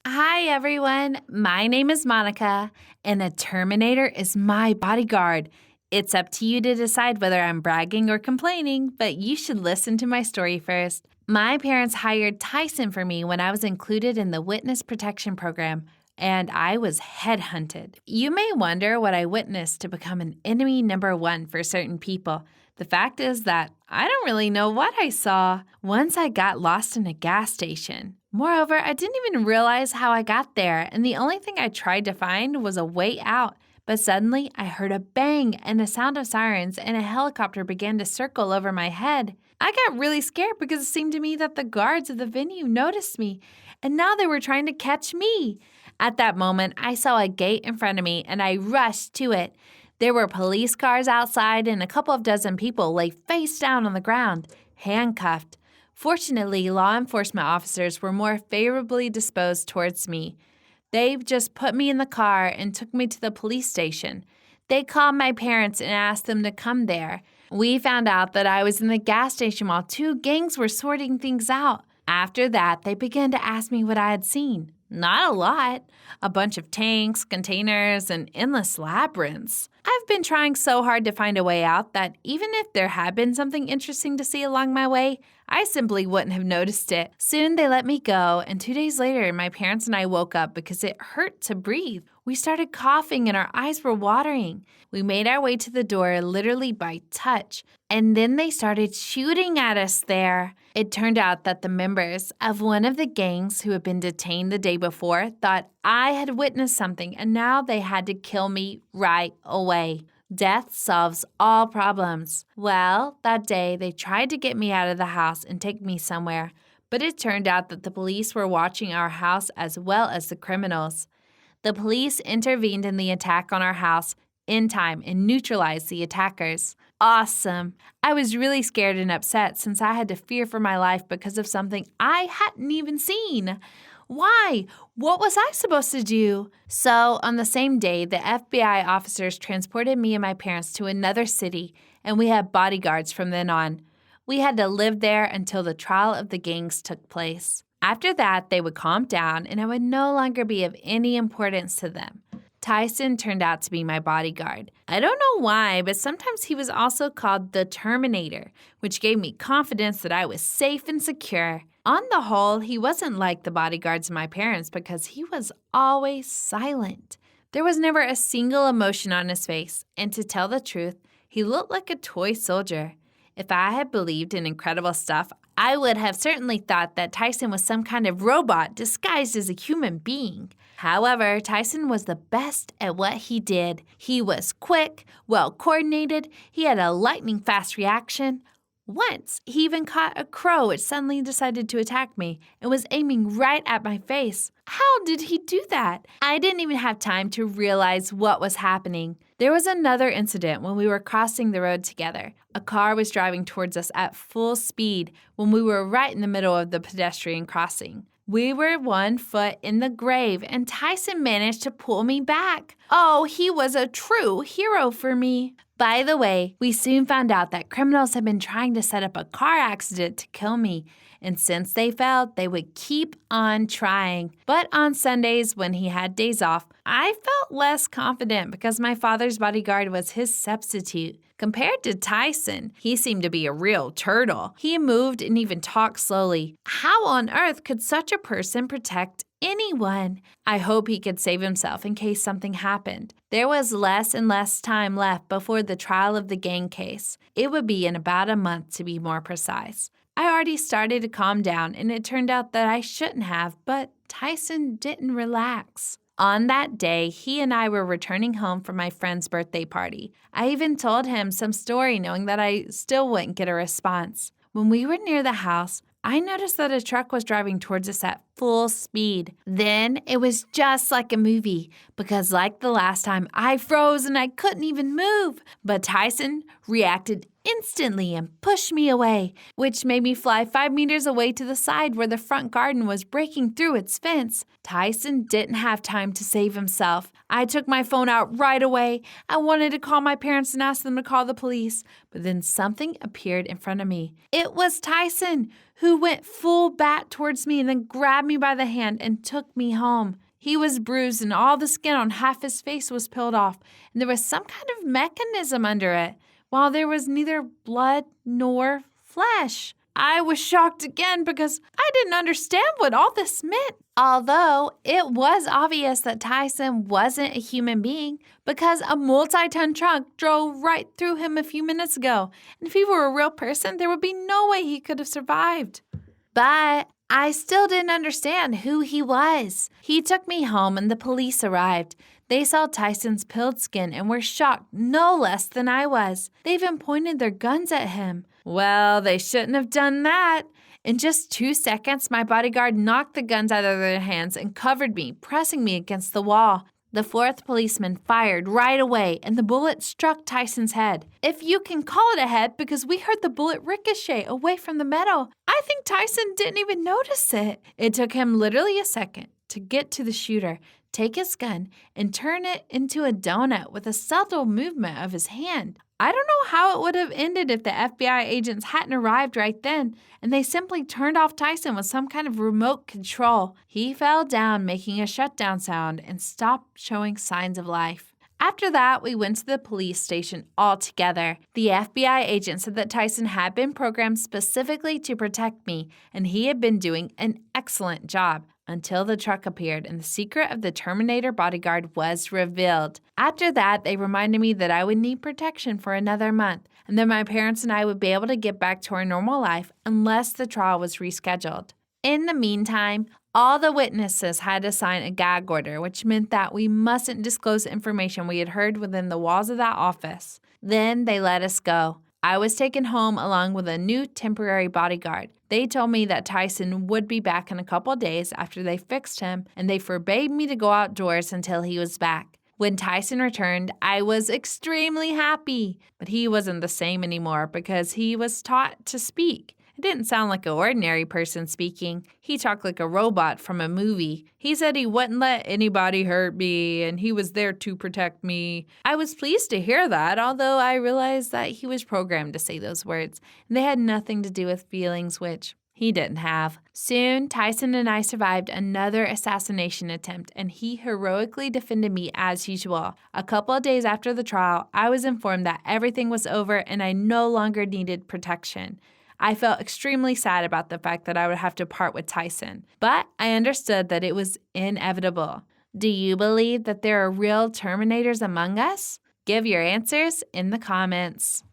Hi, everyone. My name is Monica, and a Terminator is my bodyguard. It's up to you to decide whether I'm bragging or complaining, but you should listen to my story first. My parents hired Tyson for me when I was included in the Witness Protection Program, and I was headhunted. You may wonder what I witnessed to become an enemy number one for certain people. The fact is that I don't really know what I saw. Once I got lost in a gas station. Moreover, I didn't even realize how I got there, and the only thing I tried to find was a way out. But suddenly, I heard a bang and a sound of sirens, and a helicopter began to circle over my head. I got really scared because it seemed to me that the guards of the venue noticed me, and now they were trying to catch me. At that moment, I saw a gate in front of me, and I rushed to it. There were police cars outside, and a couple of dozen people lay face down on the ground, handcuffed. Fortunately, law enforcement officers were more favorably disposed towards me. They just put me in the car and took me to the police station. They called my parents and asked them to come there. We found out that I was in the gas station while two gangs were sorting things out. After that, they began to ask me what I had seen. Not a lot. A bunch of tanks, containers, and endless labyrinths. I've been trying so hard to find a way out that even if there had been something interesting to see along my way, I simply wouldn't have noticed it. Soon they let me go, and 2 days later, my parents and I woke up because it hurt to breathe. We started coughing and our eyes were watering. We made our way to the door literally by touch, and then they started shooting at us there. It turned out that the members of one of the gangs who had been detained the day before thought I had witnessed something, and now they had to kill me right away. Death solves all problems. Well, that day they tried to get me out of the house and take me somewhere, but it turned out that the police were watching our house as well as the criminals. The police intervened in the attack on our house in time and neutralized the attackers. Awesome. I was really scared and upset since I had to fear for my life because of something I hadn't even seen. Why? What was I supposed to do? So, on the same day, the FBI officers transported me and my parents to another city, and we had bodyguards from then on. We had to live there until the trial of the gangs took place. After that, they would calm down, and I would no longer be of any importance to them. Tyson turned out to be my bodyguard. I don't know why, but sometimes he was also called the Terminator, which gave me confidence that I was safe and secure. On the whole, he wasn't like the bodyguards of my parents because he was always silent. There was never a single emotion on his face, and to tell the truth, he looked like a toy soldier. If I had believed in incredible stuff, I would have certainly thought that Tyson was some kind of robot disguised as a human being. However, Tyson was the best at what he did. He was quick, well-coordinated, he had a lightning-fast reaction. Once, he even caught a crow which suddenly decided to attack me and was aiming right at my face. How did he do that? I didn't even have time to realize what was happening. There was another incident when we were crossing the road together. A car was driving towards us at full speed when we were right in the middle of the pedestrian crossing. We were 1 foot in the grave, and Tyson managed to pull me back. Oh, he was a true hero for me. By the way, we soon found out that criminals had been trying to set up a car accident to kill me, and since they failed, they would keep on trying. But on Sundays, when he had days off, I felt less confident because my father's bodyguard was his substitute. Compared to Tyson, he seemed to be a real turtle. He moved and even talked slowly. How on earth could such a person protect anyone? I hope he could save himself in case something happened. There was less and less time left before the trial of the gang case. It would be in about a month, to be more precise. I already started to calm down, and it turned out that I shouldn't have, but Tyson didn't relax. On that day, he and I were returning home from my friend's birthday party. I even told him some story knowing that I still wouldn't get a response. When we were near the house, I noticed that a truck was driving towards us at full speed. Then it was just like a movie because like the last time, I froze and I couldn't even move. But Tyson reacted instantly and pushed me away, which made me fly 5 meters away to the side where the front garden was breaking through its fence. Tyson didn't have time to save himself. I took my phone out right away. I wanted to call my parents and ask them to call the police, but then something appeared in front of me. It was Tyson, who went full bat towards me and then grabbed me by the hand and took me home. He was bruised and all the skin on half his face was peeled off, and there was some kind of mechanism under it, while there was neither blood nor flesh. I was shocked again because I didn't understand what all this meant. Although it was obvious that Tyson wasn't a human being because a multi-ton truck drove right through him a few minutes ago. And if he were a real person, there would be no way he could have survived. But I still didn't understand who he was. He took me home and the police arrived. They saw Tyson's peeled skin and were shocked no less than I was. They even pointed their guns at him. Well, they shouldn't have done that. In just 2 seconds, my bodyguard knocked the guns out of their hands and covered me, pressing me against the wall. The fourth policeman fired right away, and the bullet struck Tyson's head. If you can call it a head, because we heard the bullet ricochet away from the meadow. I think Tyson didn't even notice it. It took him literally a second to get to the shooter, take his gun, and turn it into a donut with a subtle movement of his hand. I don't know how it would have ended if the FBI agents hadn't arrived right then, and they simply turned off Tyson with some kind of remote control. He fell down, making a shutdown sound, and stopped showing signs of life. After that, we went to the police station all together. The FBI agent said that Tyson had been programmed specifically to protect me, and he had been doing an excellent job until the truck appeared and the secret of the Terminator bodyguard was revealed. After that, they reminded me that I would need protection for another month, and that my parents and I would be able to get back to our normal life unless the trial was rescheduled. In the meantime, all the witnesses had to sign a gag order, which meant that we mustn't disclose information we had heard within the walls of that office. Then they let us go. I was taken home along with a new temporary bodyguard. They told me that Tyson would be back in a couple days after they fixed him, and they forbade me to go outdoors until he was back. When Tyson returned, I was extremely happy, but he wasn't the same anymore because he was taught to speak. It didn't sound like an ordinary person speaking. He talked like a robot from a movie. He said he wouldn't let anybody hurt me, and he was there to protect me. I was pleased to hear that, although I realized that he was programmed to say those words, and they had nothing to do with feelings, which he didn't have. Soon, Tyson and I survived another assassination attempt, and he heroically defended me as usual. A couple of days after the trial, I was informed that everything was over and I no longer needed protection. I felt extremely sad about the fact that I would have to part with Tyson, but I understood that it was inevitable. Do you believe that there are real Terminators among us? Give your answers in the comments.